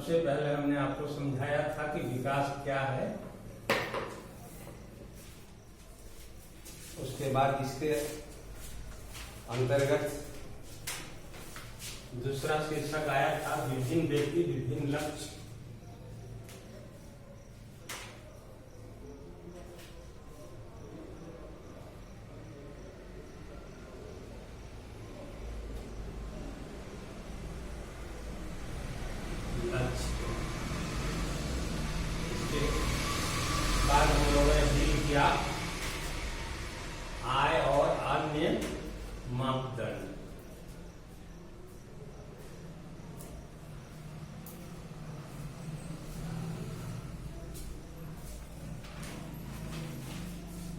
सबसे पहले हमने आपको समझाया था कि विकास क्या है, उसके बाद इसके अंतर्गत दूसरा शीर्षक आया था विभिन्न व्यक्ति विभिन्न लक्ष्य। इसके बाद हम लोगों ने डील किया आय और अन्य मापदंड।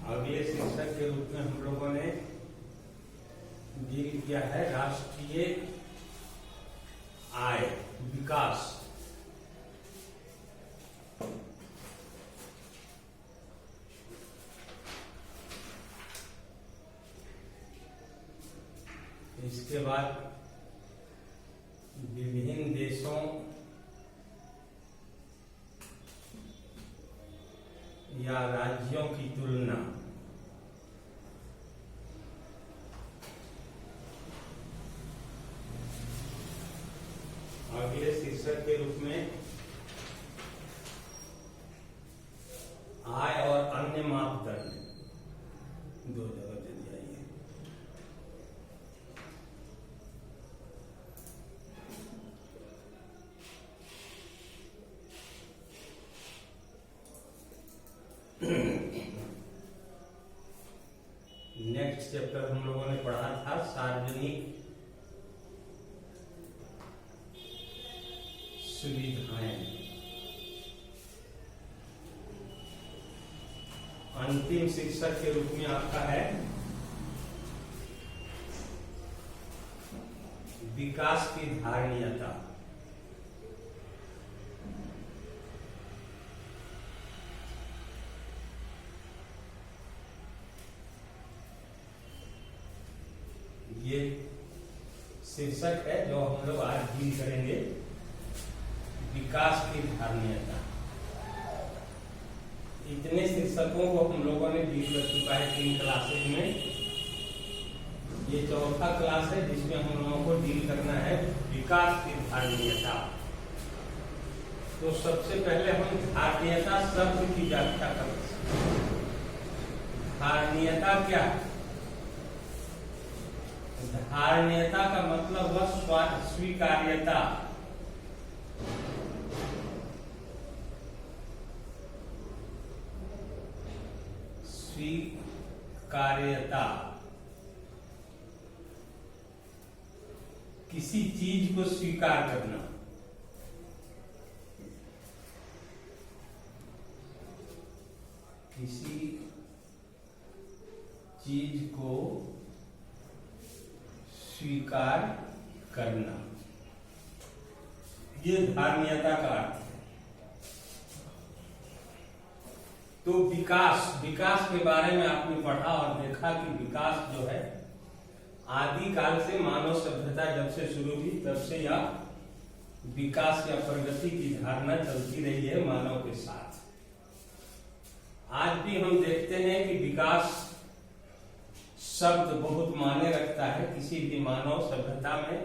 अगले शीर्षक के रूप में हम लोगों ने डील किया है राष्ट्रीय आय विकास। इसके बाद विभिन्न देशों या राज्यों की तुलना। अगले शीर्षक के रूप में आय और अन्य मापदंड दो जगह दे दिया है। नेक्स्ट चैप्टर हम लोगों ने पढ़ा था सार्वजनिक सुविधाएं। अंतिम शीर्षक के रूप में आपका है विकास की धारणीयता। ये शीर्षक है जो हम लोग आज डील करेंगे, विकास की धारणीयता। इतने शीर्षकों को हम लोगों ने डील कर चुका है 3 क्लासेज में। ये चौथा क्लास है जिसमें हम लोगों को डील करना है विकास की धारणीयता। तो सबसे पहले हम धारणीयता शब्द की व्याख्या करते हैं। धारणीयता क्या है? धारणीयता का मतलब वह स्वीकार्यता। स्वीकार्यता किसी चीज को स्वीकार करना। किसी चीज को स्वीकार करना, ये धारणीयता का अर्थ है। तो विकास के बारे में आपने पढ़ा और देखा कि विकास जो है आदि काल से मानव सभ्यता जब से शुरू हुई तब से यह विकास या प्रगति की धारणा चलती रही है मानव के साथ। आज भी हम देखते हैं कि विकास शब्द बहुत मायने रखता है किसी भी मानव सभ्यता में,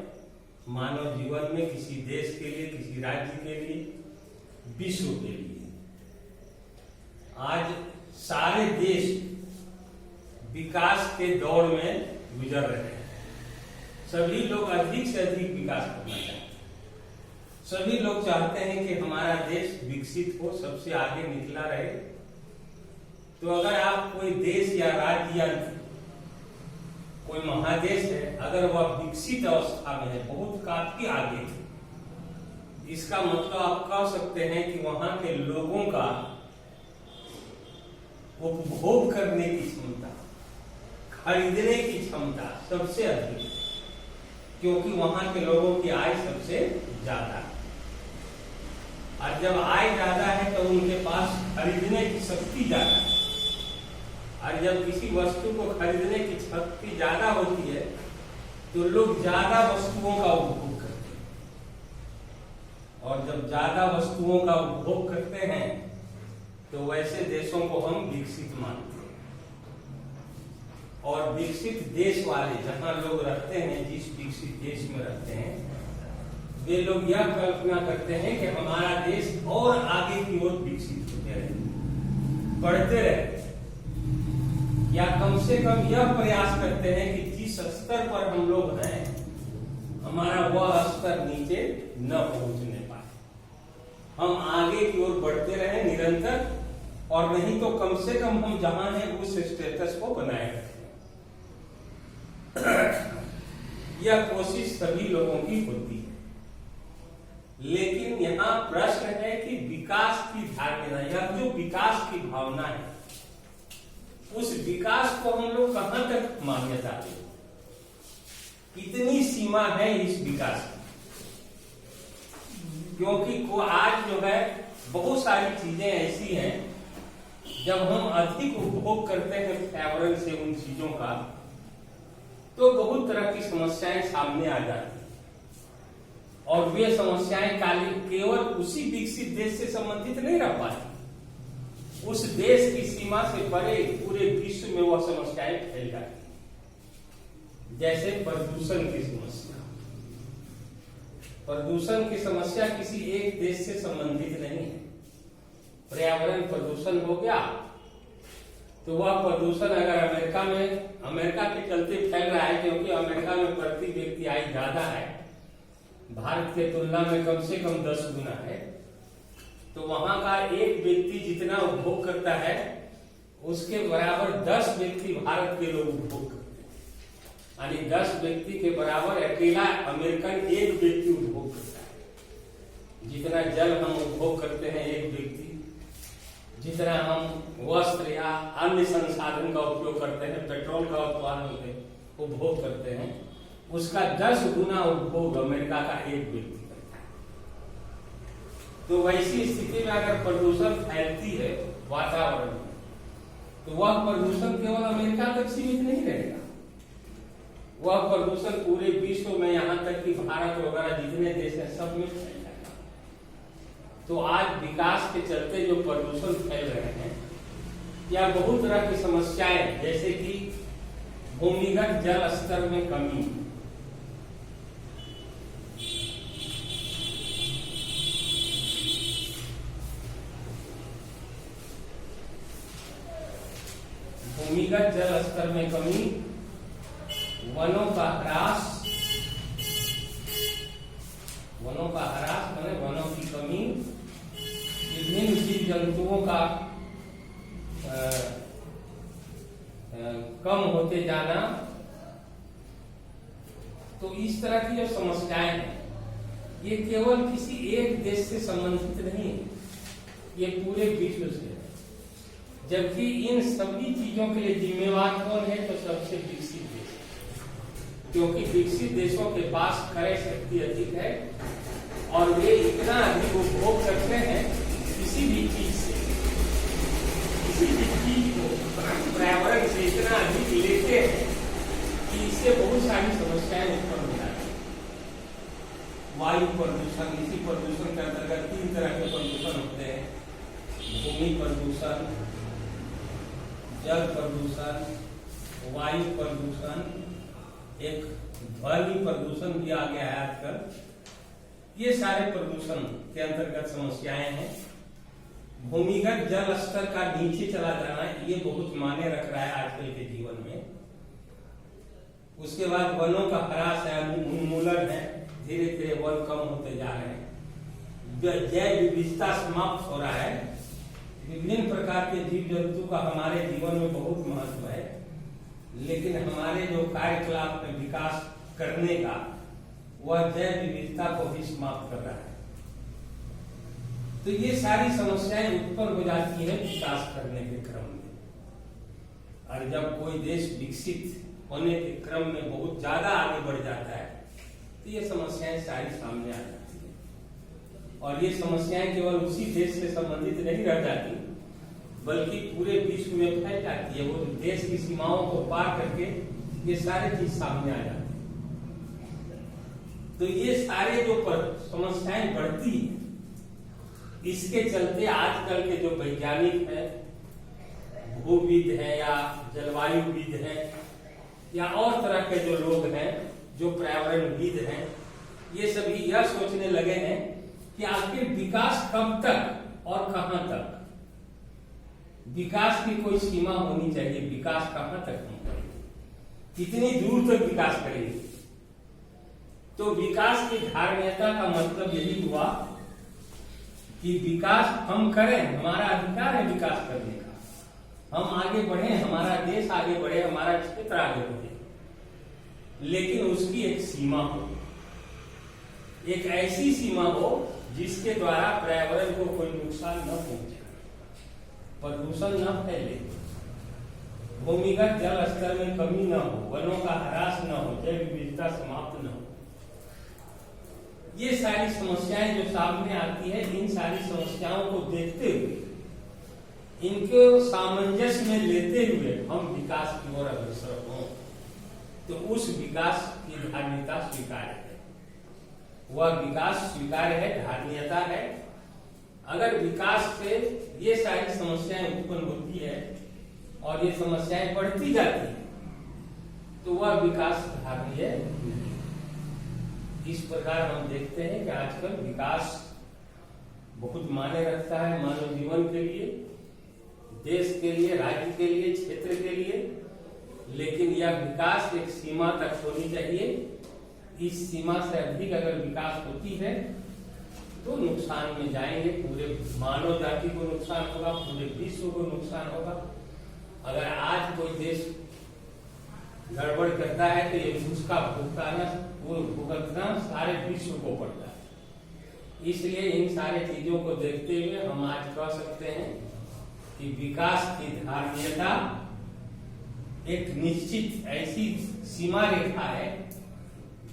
मानव जीवन में, किसी देश के लिए, किसी राज्य के लिए, विश्व के लिए। आज सारे देश विकास के दौर में गुजर रहे हैं। सभी लोग अधिक से अधिक विकास करना चाहते हैं। सभी लोग चाहते हैं कि हमारा देश विकसित हो, सबसे आगे निकला रहे। तो अगर आप कोई देश या राज्य या कोई महादेश है, अगर वह विकसित अवस्था में है, बहुत काफी आगे है, इसका मतलब आप कह सकते हैं कि वहां के लोगों का उपभोग करने की क्षमता, खरीदने की क्षमता सबसे अधिक है, क्योंकि वहां के लोगों की आय सबसे ज्यादा है। और जब आय ज्यादा है तो उनके पास खरीदने की शक्ति ज्यादा है। और जब किसी वस्तु को खरीदने की शक्ति ज्यादा होती है तो लोग ज्यादा वस्तुओं का उपभोग करते हैं। और जब ज्यादा वस्तुओं का उपभोग करते हैं तो वैसे देशों को हम विकसित मानते हैं। और विकसित देश वाले जहां लोग रहते हैं, जिस विकसित देश में रहते हैं, वे लोग यह कल्पना करते हैं कि हमारा देश और आगे की ओर विकसित होते रहे, बढ़ते रहे, या कम से कम यह प्रयास करते हैं कि जिस स्तर पर हम लोग हैं हमारा वह स्तर नीचे न पहुंचने पाए, हम आगे की ओर बढ़ते रहे निरंतर, और नहीं तो कम से कम हम जहां हैं उस स्टेटस को बनाए रखें। यह कोशिश सभी लोगों की होती है, लेकिन यहाँ प्रश्न है कि विकास की धारणा, यह जो विकास की भावना है, उस विकास को हम लोग कहां तक मान्यता दें? कितनी सीमा है इस विकास की? क्योंकि आज जो है बहुत सारी चीजें ऐसी हैं, जब हम अधिक उपभोग करते हैं पर्यावरण से उन चीजों का, तो बहुत तरह की समस्याएं सामने आ जाती हैं, और वे समस्याएं केवल उसी विकसित देश से संबंधित नहीं रह पाती, उस देश की सीमा से परे पूरे विश्व में वह समस्याएं फैल जाती। जैसे प्रदूषण की समस्या। प्रदूषण की समस्या किसी एक देश से संबंधित नहीं है। पर्यावरण प्रदूषण हो गया तो वह प्रदूषण अगर अमेरिका के चलते फैल रहा है, क्योंकि अमेरिका में प्रति व्यक्ति आय ज्यादा है, भारत के तुलना में कम से कम 10 गुना है, तो वहां का एक व्यक्ति जितना उपभोग करता है उसके बराबर 10 व्यक्ति भारत के लोग उपभोग करते हैं। यानी 10 व्यक्ति के बराबर अकेला अमेरिकन एक व्यक्ति उपभोग करता है। जितना जल हम उपभोग करते हैं एक व्यक्ति, जितना हम वस्त्र या अन्य संसाधन का उपयोग करते हैं, पेट्रोल का उत्पादन उपभोग करते हैं, उसका 10 गुना उपभोग अमेरिका का एक व्यक्ति करता है। तो वैसी स्थिति में अगर प्रदूषण फैलती है वातावरण में, तो वह प्रदूषण केवल अमेरिका तक सीमित नहीं रहेगा, वह प्रदूषण पूरे विश्व में, यहाँ तक कि भारत वगैरह जितने देश हैं सब में फैल जाएगा। तो आज विकास के चलते जो प्रदूषण फैल रहे हैं, या बहुत तरह की समस्याएं, जैसे कि भूमिगत जल स्तर में कमी, भूमिगत जल स्तर में कमी, वनों का ह्रास माने वनों की कमी, विभिन्न जीव जंतुओं का कम होते जाना। तो इस तरह की जो समस्याएं हैं, ये केवल किसी एक देश से संबंधित नहीं है, ये पूरे विश्व से है। जबकि इन सभी चीजों के लिए जिम्मेवार कौन है? तो सबसे विकसित देश, क्योंकि विकसित देशों के पास क्रय शक्ति अधिक है और वे इतना अधिक उपभोग करते हैं किसी भी चीज से, किसी भी चीज को पर्यावरण से इतना अधिक लेते हैं कि इससे बहुत सारी समस्याएं उत्पन्न हो जाती हैं। वायु प्रदूषण, इसी प्रदूषण के अंतर्गत 3 तरह के प्रदूषण होते हैं: भूमि प्रदूषण, जल प्रदूषण, वायु प्रदूषण, एक ध्वनि प्रदूषण भी आ गया है आजकल। ये सारे प्रदूषण के अंतर्गत समस्याएं हैं। भूमिगत जल स्तर का नीचे चला जाना, ये बहुत मायने रख रहा है आजकल के जीवन में। उसके बाद वनों का ह्रास है, उन्मूलन है, धीरे धीरे वन कम होते जा रहे हैं, जैव विविधता समाप्त हो रहा है। विभिन्न प्रकार के जीव जंतु का हमारे जीवन में बहुत महत्व है, लेकिन हमारे जो कार्यकलाप में विकास करने का, वह जैव विविधता को भी समाप्त कर रहा है। तो ये सारी समस्याएं उत्पन्न हो जाती है विकास करने के क्रम में। और जब कोई देश विकसित होने के क्रम में बहुत ज्यादा आगे बढ़ जाता है, तो ये समस्याएं सारी सामने आ जाती है। और ये समस्याएं केवल उसी देश से संबंधित नहीं रह जाती, बल्कि पूरे विश्व में फैल जाती है। वो देश की सीमाओं को पार करके ये सारी चीज सामने आ जाती है। तो ये सारे जो समस्याएं बढ़ती हैं, इसके चलते आजकल के जो वैज्ञानिक हैं, भूविद हैं या जलवायुविद हैं या और तरह के जो लोग हैं, जो पर्यावरणविद हैं, ये सभी यह सोचने लगे हैं कि आखिर विकास कब तक और कहां तक। विकास की कोई सीमा होनी चाहिए। विकास कहां तक हम करेंगे, कितनी दूर तक विकास करेंगे। तो विकास की धारणीयता का मतलब यही हुआ कि विकास हम करें, हमारा अधिकार है विकास करने का, हम आगे बढ़े, हमारा देश आगे बढ़े, हमारा क्षेत्र आगे बढ़े, लेकिन उसकी एक सीमा हो, एक ऐसी सीमा हो जिसके द्वारा पर्यावरण को कोई नुकसान न पहुंचे, प्रदूषण न फैले, भूमिगत जल स्तर में कमी न हो, वनों का ह्रास न हो, जैव विविधता समाप्त न हो। ये सारी समस्याएं जो सामने आती है, इन सारी समस्याओं को देखते हुए, इनको सामंजस्य में लेते हुए हम विकास की ओर अग्रसर हों, तो उस विकास की धारणीयता स्वीकार्य है। वह विकास स्वीकार्य है, धारणीयता है। अगर विकास से ये सारी समस्याएं उत्पन्न होती है और ये समस्याएं बढ़ती जाती है, तो वह विकास धारणीय नहीं। इस प्रकार हम देखते हैं कि आजकल विकास बहुत मायने रखता है मानव जीवन के लिए, देश के लिए, राज्य के लिए, क्षेत्र के लिए, लेकिन यह विकास एक सीमा तक होनी चाहिए। इस सीमा से अधिक अगर विकास होती है तो नुकसान में जाएंगे, पूरे मानव जाति को नुकसान होगा, पूरे विश्व को नुकसान होगा। अगर आज कोई देश गड़बड़ करता है तो ये उसका भुगतना सारे विश्व को पड़ता है। इसलिए इन सारे चीजों को देखते हुए हम आज कह सकते हैं कि विकास की धारणीयता एक निश्चित ऐसी सीमा रेखा है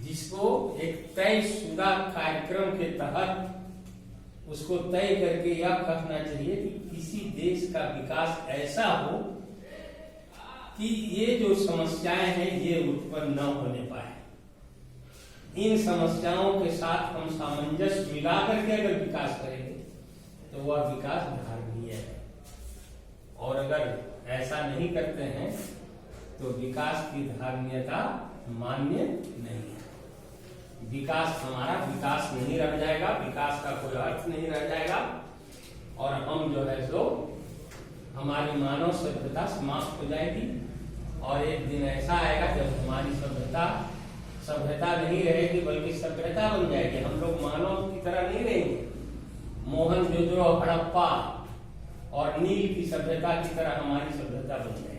जिसको एक तयशुदा कार्यक्रम के तहत उसको तय करके यह कहना चाहिए कि किसी देश का विकास ऐसा हो कि ये जो समस्याएं हैं ये उत्पन्न न होने पाए। इन समस्याओं के साथ हम सामंजस्य मिला करके अगर विकास करेंगे तो वह विकास धारणीय है, और अगर ऐसा नहीं करते हैं तो विकास की धारणीयता मान्य नहीं है। विकास हमारा विकास नहीं रह जाएगा, विकास का कोई अर्थ नहीं रह जाएगा, और हम जो है सो हमारी मानव सभ्यता समाप्त हो जाएगी। और एक दिन ऐसा आएगा जब हमारी सभ्यता नहीं रहेगी बल्कि सभ्यता बन जाएगी। हम लोग मानव की तरह नहीं रहेंगे, मोहनजोदड़ो, हड़प्पा और नील की सभ्यता की तरह हमारी सभ्यता बन जाएगी।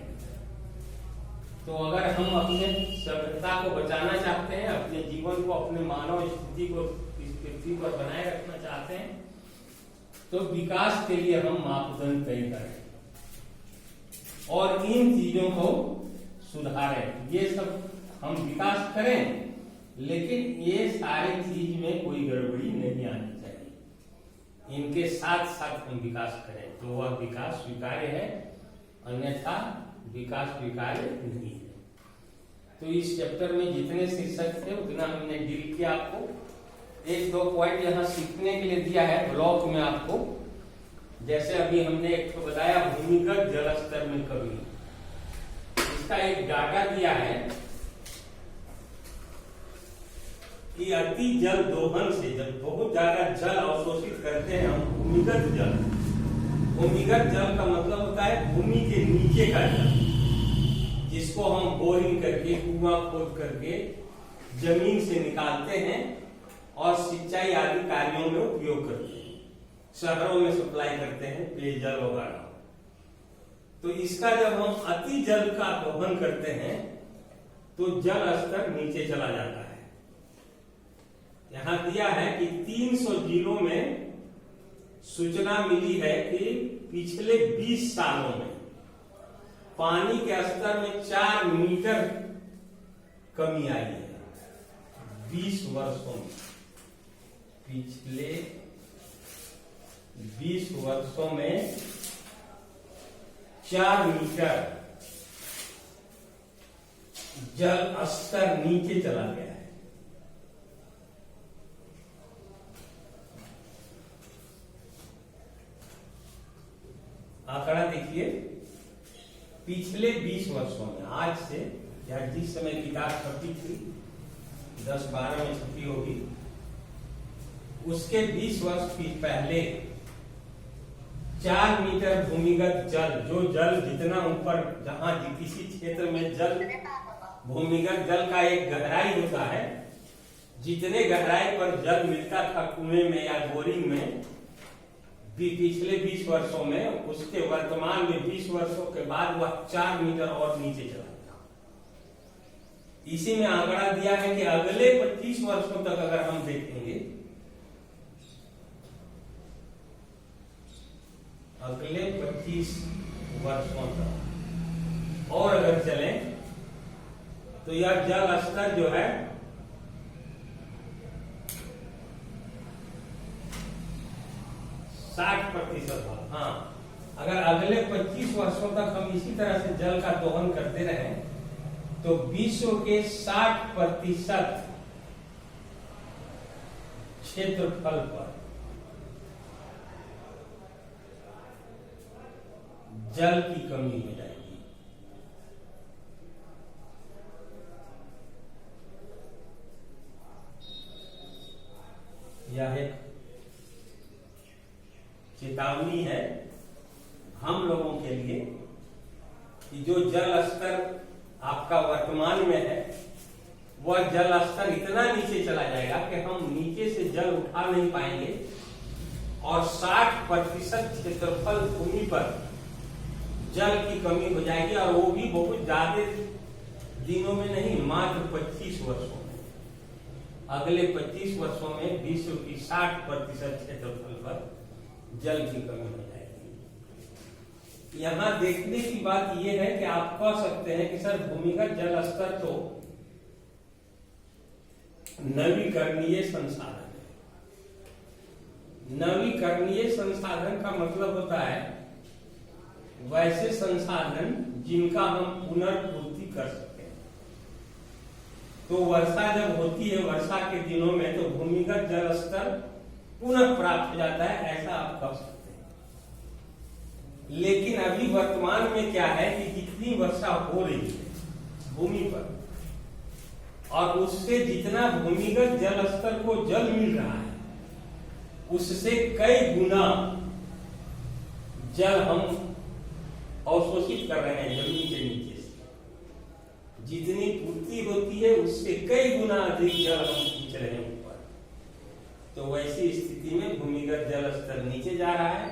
तो अगर हम अपने सभ्यता को बचाना चाहते हैं, अपने जीवन को, अपने मानव स्थिति को इस पृथ्वी पर बनाए रखना चाहते हैं, तो विकास के लिए हम मापदंड तय करें और इन चीजों को सुधारें। ये सब हम विकास करें, लेकिन ये सारी चीज में कोई गड़बड़ी नहीं आनी चाहिए। इनके साथ साथ हम विकास करें तो वह विकास स्वीकार्य है, अन्यथा विकास स्वीकार्य नहीं है। तो इस चैप्टर में जितने शीर्षक थे उतना हमने डील किया। आपको एक दो पॉइंट यहाँ सीखने के लिए दिया है ब्लॉक में आपको। जैसे अभी हमने एक तो बताया भूमिगत जल स्तर में कमी, इसका एक डाटा दिया है कि अति जल दोहन से जब बहुत ज्यादा जल अवशोषित करते हैं हम भूमिगत जल, भूमिगत जल का मतलब होता है भूमि के नीचे का जल, जिसको हम बोरिंग करके, कुआं खोद करके जमीन से निकालते हैं और सिंचाई आदि कार्यों में उपयोग करते हैं, शहरों में सप्लाई करते हैं पेयजल वगैरह। तो इसका जब हम अति जल का दोहन करते हैं तो जल स्तर नीचे चला जाता है। यहां दिया है कि 300 जिलों में सूचना मिली है कि पिछले 20 सालों में पानी के स्तर में 4 मीटर कमी आई है। 20 वर्षों में, पिछले 20 वर्षों में 4 मीटर जल स्तर नीचे चला गया है। आंकड़ा देखिए, पिछले 20 वर्षों में, आज से या जिस समय किताब छपी थी 10-12 में छपी होगी, उसके 20 वर्ष पहले 4 मीटर भूमिगत जल, जो जल जितना ऊपर, जहां किसी क्षेत्र में जल, भूमिगत जल का एक गहराई होता है, जितने गहराई पर जल मिलता था कुएं में या बोरिंग में पिछले 20 वर्षों में, उसके वर्तमान में 20 वर्षों के बाद वह 4 मीटर और नीचे चला गया। इसी में आंकड़ा दिया है कि अगले 25 वर्षों तक अगर हम देखेंगे, अगले 25 वर्षों तक और अगर चलें तो यह जल स्तर जो है 60%। हाँ, अगर अगले 25 वर्षों तक हम इसी तरह से जल का दोहन करते रहे तो विश्व के 60% क्षेत्रफल पर जल की कमी हो जाएगी। यह एक चेतावनी है हम लोगों के लिए कि जो जल स्तर आपका वर्तमान में है, वह जल स्तर इतना नीचे चला जाएगा कि हम नीचे से जल उठा नहीं पाएंगे और 60% क्षेत्रफल भूमि पर जल की कमी हो जाएगी, और वो भी बहुत ज्यादा दिनों में नहीं, मात्र 25 वर्षों में। अगले 25 वर्षों में विश्व की 60% क्षेत्रफल पर जल की कमी हो जाएगी। यहां देखने की बात यह है कि आप कह सकते हैं कि सर भूमिगत जल स्तर तो नवीकरणीय संसाधन है। नवीकरणीय संसाधन का मतलब होता है वैसे संसाधन जिनका हम पुनर्पूर्ति कर सकते हैं। तो वर्षा जब होती है, वर्षा के दिनों में, तो भूमिगत जल स्तर पुनः प्राप्त हो जाता है, ऐसा आप कह सकते हैं। लेकिन अभी वर्तमान में क्या है कि जितनी वर्षा हो रही है भूमि पर, और उससे जितना भूमिगत जल स्तर को जल मिल रहा है, उससे कई गुना जल हम अवशोषित कर रहे हैं जमीन के नीचे से। जितनी पूर्ति होती है उससे कई गुना अधिक जल हम खींच रहे हैं ऊपर। तो वैसी स्थिति में भूमिगत जल स्तर नीचे जा रहा है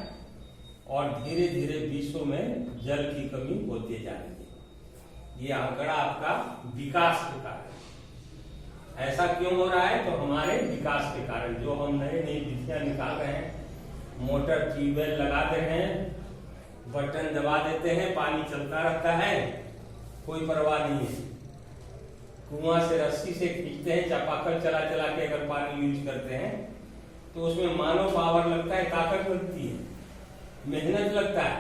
और धीरे धीरे विश्व में जल की कमी होती जा रही है। ये आंकड़ा आपका विकास के कारण। ऐसा क्यों हो रहा है? तो हमारे विकास के कारण, जो हम नई नई विधियां निकाल रहे हैं, मोटर ट्यूबवेल लगा दे रहे हैं, बटन दबा देते हैं, पानी चलता रहता है, कोई परवाह नहीं है। कुआं से रस्सी से खींचते हैं, चापाकल चला चला के अगर पानी यूज करते हैं तो उसमें मानव पावर लगता है, ताकत लगती है, मेहनत लगता है।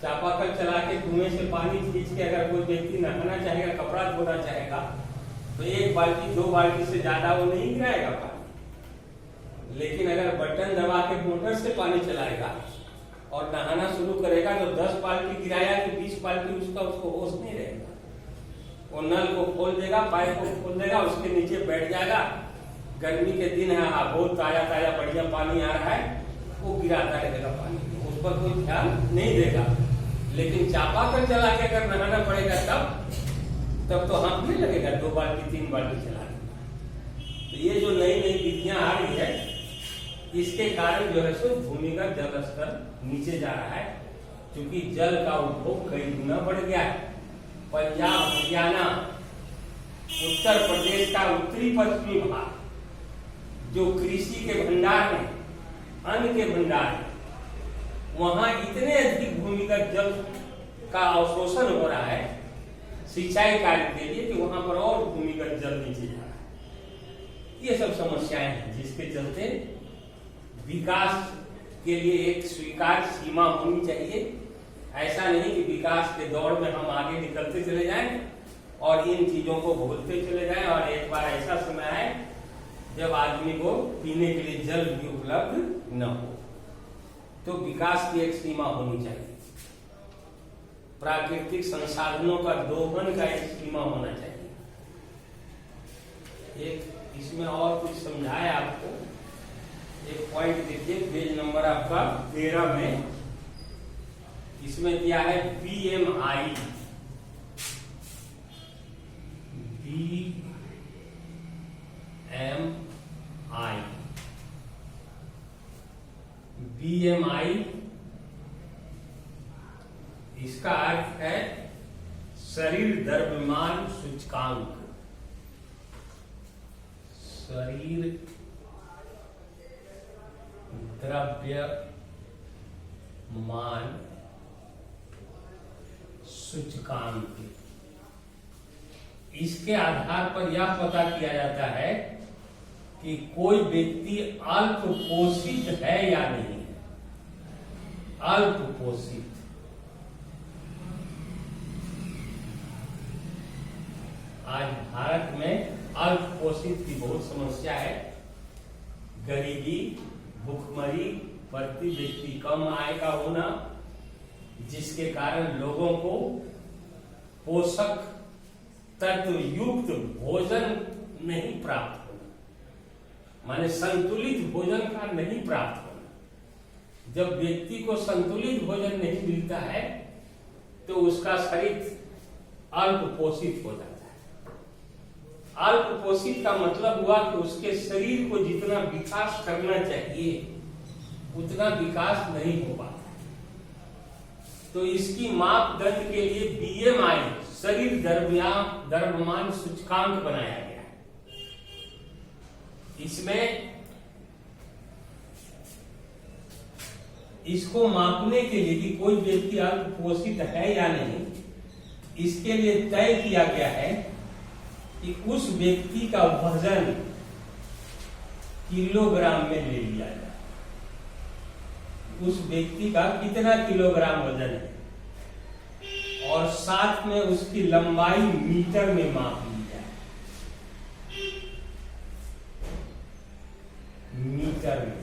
चापाकल चला के कुएं से पानी खींच के अगर कोई व्यक्ति नहाना चाहेगा, कपड़ा धोना चाहेगा, तो 1 बाल्टी 2 बाल्टी से ज्यादा वो नहीं गिराएगा पानी। लेकिन अगर बटन दबा के मोटर से पानी चलाएगा और नहाना शुरू करेगा तो 10 बाल्टी गिराया कि 20 बाल्टी उसको होश नहीं रहेगा। वो नल को खोल देगा, पाइप को खोल देगा, उसके नीचे बैठ जाएगा। गर्मी के दिन है, बहुत ताजा ताजा बढ़िया पानी आ रहा है, वो गिराता रहेगा पानी, उस पर कोई ध्यान नहीं देगा। लेकिन चापाकल चला के अगर नहाना पड़ेगा तब तो हाथ नहीं लगेगा 2 बाल्टी 3 बाल्टी चलाने। तो ये जो नई नई विधियां आ रही है, इसके कारण जो है सो भूमिगत जल स्तर नीचे जा रहा है, क्योंकि जल का उपभोग कई गुना बढ़ गया है। पंजाब, हरियाणा, उत्तर प्रदेश का उत्तरी पश्चिमी भाग, जो कृषि के भंडार हैं, अन्न के भंडार हैं, वहां इतने अधिक भूमिगत जल का अवशोषण हो रहा है सिंचाई कार्य के लिए कि वहां पर और भूमिगत जल नीचे जा रहा है। ये सब समस्याएं हैं जिसके चलते विकास के लिए एक स्वीकार सीमा होनी चाहिए। ऐसा नहीं कि विकास के दौड़ में हम आगे निकलते चले जाएं और इन चीजों को भूलते चले जाएं, और एक बार ऐसा समय आए जब आदमी को पीने के लिए जल भी उपलब्ध न हो। तो विकास की एक सीमा होनी चाहिए। प्राकृतिक संसाधनों का दोहन का एक सीमा होना चाहिए। एक इसमें और कुछ समझाया आपको, एक पॉइंट देखिए पेज नंबर आपका 13 में, इसमें दिया है BMI। BMI इसका अर्थ है शरीर द्रव्यमान सूचकांक। शरीर द्रव्यमान सूचकांक। इसके आधार पर यह पता किया जाता है कि कोई व्यक्ति अल्प पोषित है या नहीं है। अल्प पोषित, आज भारत में अल्प पोषित की बहुत समस्या है। गरीबी, भूखमरी, प्रति व्यक्ति कम आय का होना, जिसके कारण लोगों को पोषक तत्व युक्त भोजन नहीं प्राप्त होना, माने संतुलित भोजन का नहीं प्राप्त होना। जब व्यक्ति को संतुलित भोजन नहीं मिलता है तो उसका शरीर अल्प पोषित हो जाता है। अल्प पोषित का मतलब हुआ कि उसके शरीर को जितना विकास करना चाहिए उतना विकास नहीं हो पाता। तो इसकी मापदंड के लिए BMI शरीर द्रव्यमान सूचकांक बनाया गया है। इसमें इसको मापने के लिए कि कोई व्यक्ति अल्प पोषित है या नहीं, इसके लिए तय किया गया है कि उस व्यक्ति का वजन किलोग्राम में ले लिया जाए। उस व्यक्ति का कितना किलोग्राम वजन है और साथ में उसकी लंबाई मीटर में माप ली जाए। मीटर में।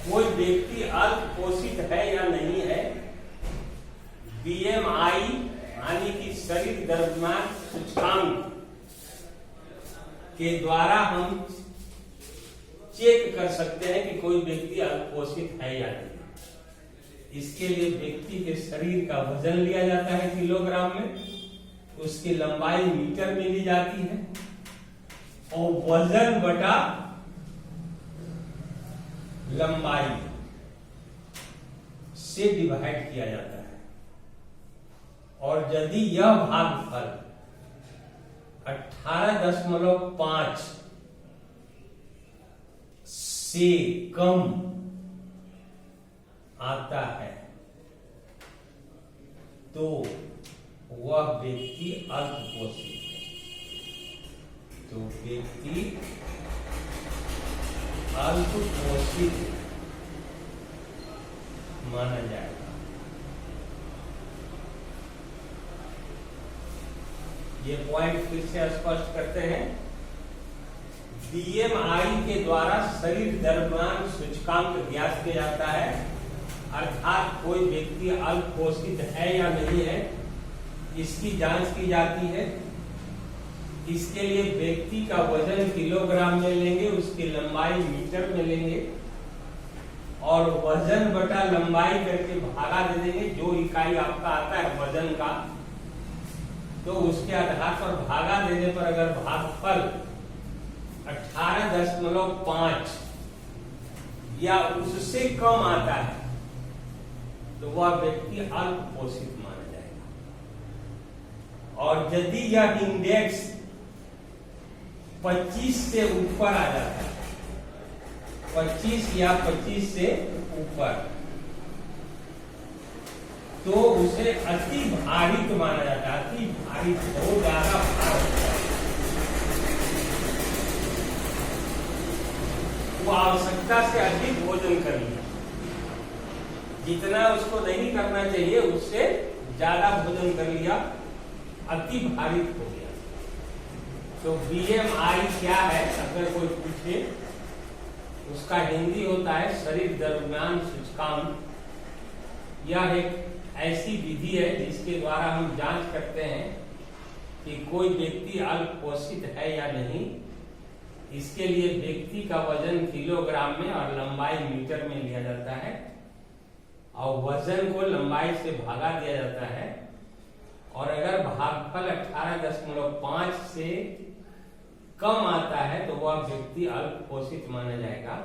कोई व्यक्ति अल्प पोषित है या नहीं है, BMI यानी कि शरीर द्रव्यमान सूचकांक के द्वारा हम चेक कर सकते हैं कि कोई व्यक्ति अल्प पोषित है या नहीं। इसके लिए व्यक्ति के शरीर का वजन लिया जाता है किलोग्राम में, उसकी लंबाई मीटर में ली जाती है और वजन बटा लंबाई से डिवाइड किया जाता है। और यदि यह भागफल 18.5 से कम आता है तो वह व्यक्ति अल्प पोषित है। तो व्यक्ति अल्प पोषित माना जाएगा। ये पॉइंट फिर से स्पष्ट करते हैं। BMI के द्वारा शरीर द्रव्यमान सूचकांक ज्ञात किया जाता है, अर्थात कोई व्यक्ति अल्प पोषित है या नहीं है, इसकी जांच की जाती है। इसके लिए व्यक्ति का वजन किलोग्राम में लेंगे, उसकी लंबाई मीटर में लेंगे और वजन बटा लंबाई करके भागा दे देंगे। जो इकाई आपका आता है वजन का, तो उसके आधार पर भागा देने पर अगर भागफल 18.5 या उससे कम आता है तो वह व्यक्ति अल्प पोषित माना जाएगा। और यदि यह इंडेक्स 25 से ऊपर आ जाता है, 25 या 25 से ऊपर, तो उसे अति भारित माना जाता है। अति भारित, बहुत ज्यादा भार, वो आवश्यकता से अधिक भोजन कर लिया, जितना उसको नहीं करना चाहिए उससे ज्यादा भोजन कर लिया, अति भारित हो गया। तो BMI क्या है अगर कोई पूछे उसका हिंदी होता है शरीर द्रव्यमान सूचकांक। यह एक ऐसी विधि है जिसके द्वारा हम जांच करते हैं कि कोई व्यक्ति अल्प पोषित है या नहीं। इसके लिए व्यक्ति का वजन किलोग्राम में और लंबाई मीटर में लिया जाता है और वजन को लंबाई से भागा दिया जाता है, और अगर भागफल 18.5 से कम आता है तो वह व्यक्ति अल्प पोषित माना जाएगा।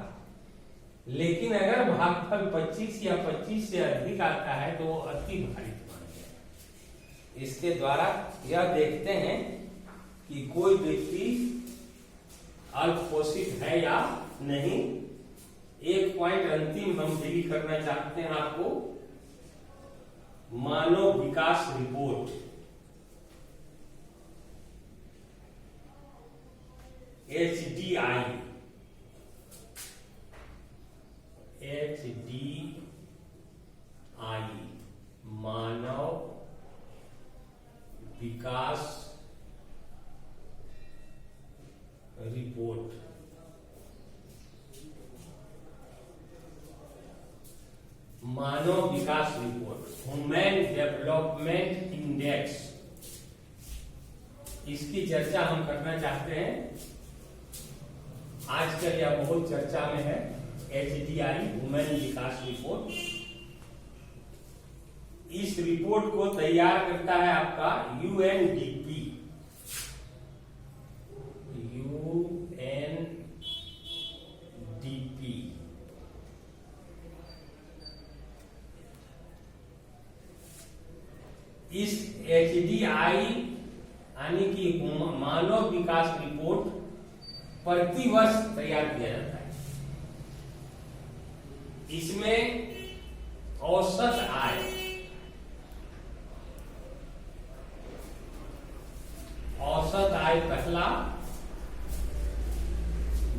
लेकिन अगर भागफल 25 या 25 से अधिक आता है तो वो अति भारी माना जाएगा। इसके द्वारा यह देखते हैं कि कोई व्यक्ति अल्प पोषित है या नहीं। एक पॉइंट अंतिम हम भी करना चाहते हैं आपको, मानव विकास रिपोर्ट। HDI मानव विकास रिपोर्ट। मानव विकास रिपोर्ट, ह्यूमन डेवलपमेंट इंडेक्स, इसकी चर्चा हम करना चाहते हैं। आजकल यह बहुत चर्चा में है। HDI ह्यूमन विकास रिपोर्ट। इस रिपोर्ट को तैयार करता है आपका UNDP। इस HDI यानी कि मानव विकास रिपोर्ट प्रति वर्ष तैयार किया जाता है। इसमें औसत आय, पहला,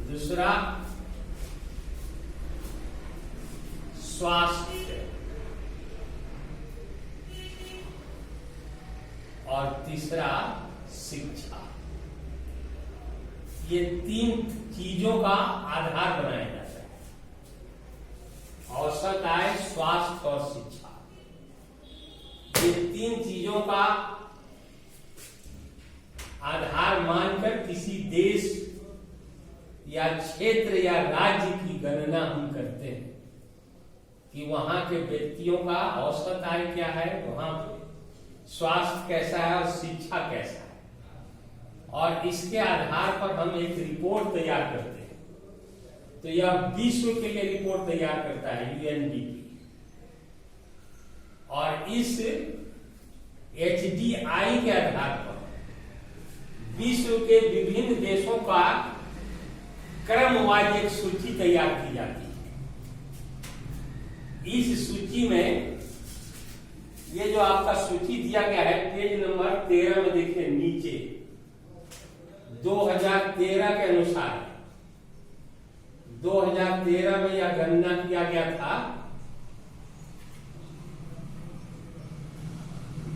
दूसरा स्वास्थ्य और तीसरा शिक्षा, ये 3 चीजों का आधार बनाया जाता है। औसत आय, स्वास्थ्य और शिक्षा, ये 3 चीजों का आधार मानकर किसी देश या क्षेत्र या राज्य की गणना हम करते हैं कि वहां के व्यक्तियों का औसत आय क्या है, वहां स्वास्थ्य कैसा है और शिक्षा कैसा है, और इसके आधार पर हम एक रिपोर्ट तैयार करते हैं। तो यह विश्व के लिए रिपोर्ट तैयार करता है UNDP, और इस HDI के आधार पर विश्व के विभिन्न देशों का क्रमवार एक सूची तैयार की जाती है। इस सूची में ये जो आपका सूची दिया गया है पेज नंबर 13 में देखिए नीचे, 2013 के अनुसार 2013 में यह गणना किया गया था।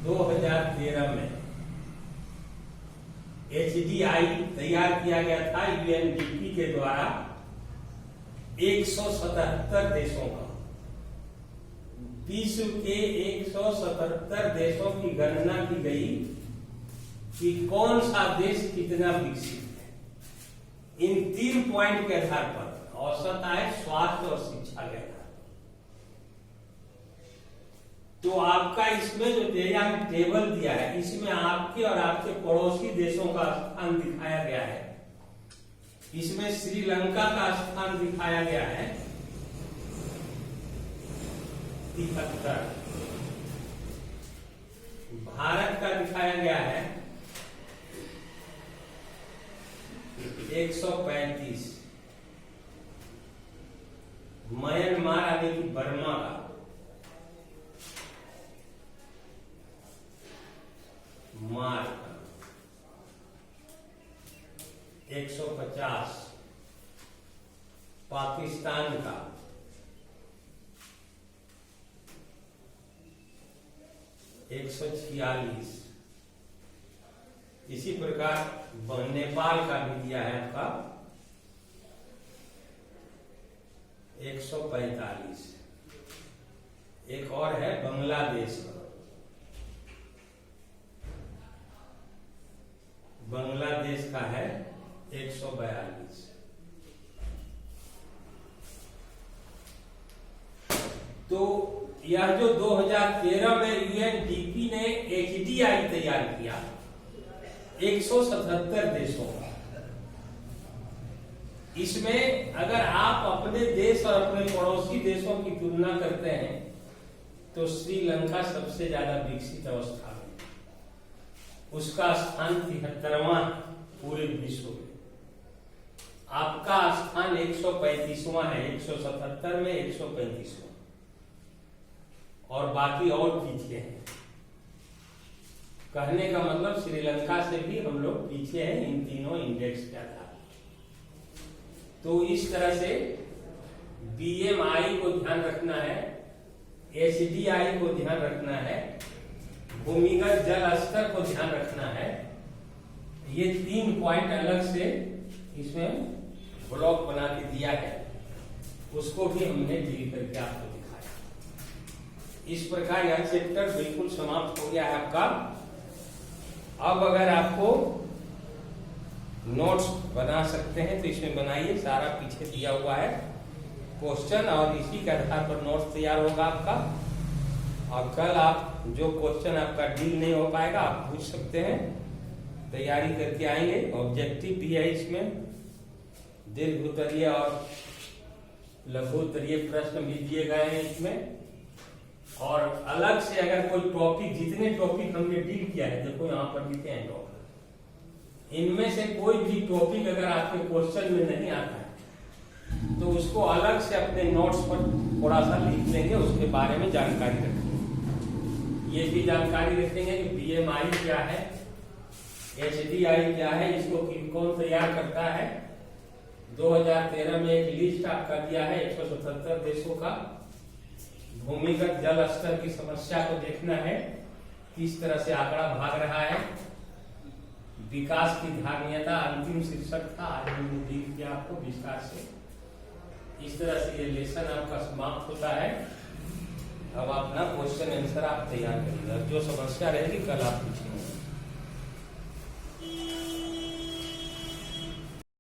2013 में HDI तैयार किया गया था UNDP के द्वारा 177 देशों का। विश्व के 177 देशों की गणना की गई कि कौन सा देश कितना विकसित है। इन 3 पॉइंट के आधार पर, औसत आय, स्वास्थ्य और शिक्षा के आधार। तो आपका इसमें जो टेबल दिया है, इसमें आपके और आपके पड़ोसी देशों का स्थान दिखाया गया है। इसमें श्रीलंका का स्थान दिखाया गया है 73, भारत का दिखाया गया है 135, म्यांमार यानी कि बर्मा का मार 150, पाकिस्तान का 146, इसी प्रकार नेपाल का भी दिया है आपका 145। एक और है बांग्लादेश का, बांग्लादेश का है 142। तो यह जो 2013 में यूएनडीपी ने एचडीआई तैयार किया 177 देशों का, इसमें अगर आप अपने देश और अपने पड़ोसी देशों की तुलना करते हैं तो श्रीलंका सबसे ज्यादा विकसित अवस्था में, उसका स्थान 73वां पूरे विश्व में। आपका स्थान 135वां है, 177 में 135वां, और बाकी और पीछे हैं। कहने का मतलब श्रीलंका से भी हम लोग पीछे हैं इन तीनों इंडेक्स के आधार। तो इस तरह से बीएमआई को ध्यान रखना है, एचडीआई को ध्यान रखना है, भूमिगत जल स्तर को ध्यान रखना है। ये 3 पॉइंट अलग से इसमें ब्लॉक बना के दिया है, उसको भी हमने ड्रिल करके आपको दिखाया। इस प्रकार यह चैप्टर बिल्कुल समाप्त हो गया है आपका। अब अगर आपको नोट्स बना सकते हैं तो इसमें बनाइए, सारा पीछे दिया हुआ है क्वेश्चन, और इसी के आधार पर नोट्स तैयार होगा आपका। और कल आप जो क्वेश्चन आपका डील नहीं हो पाएगा आप पूछ सकते हैं, तैयारी करके आएंगे। ऑब्जेक्टिव भी है इसमें, दीर्घ उत्तरीय और लघु उत्तरीय प्रश्न भी दिए गए हैं इसमें। और अलग से अगर कोई टॉपिक, जितने टॉपिक हमने डील किया है, देखो यहाँ पर लिखे हैं टॉपिक, इनमें से कोई भी टॉपिक अगर आपके क्वेश्चन में नहीं आता है तो उसको अलग से अपने नोट्स पर थोड़ा सा लिख लेंगे, उसके बारे में जानकारी रखेंगे। ये भी जानकारी रखेंगे कि बीएमआई क्या है, एचडीआई क्या है, इसको कौन तैयार करता है। 2013 में एक लिस्ट आपका दिया है 177 देशों का। भूमिगत जल स्तर की समस्या को देखना है, किस तरह से आंकड़ा भाग रहा है। विकास की धारणीयता अंतिम शीर्षक था, आज हमने डील किया आपको विस्तार से। इस तरह से ये लेसन आपका समाप्त होता है। अब अपना क्वेश्चन आंसर आप तैयार करिएगा, जो समस्या रहेगी कल आप पूछेंगे।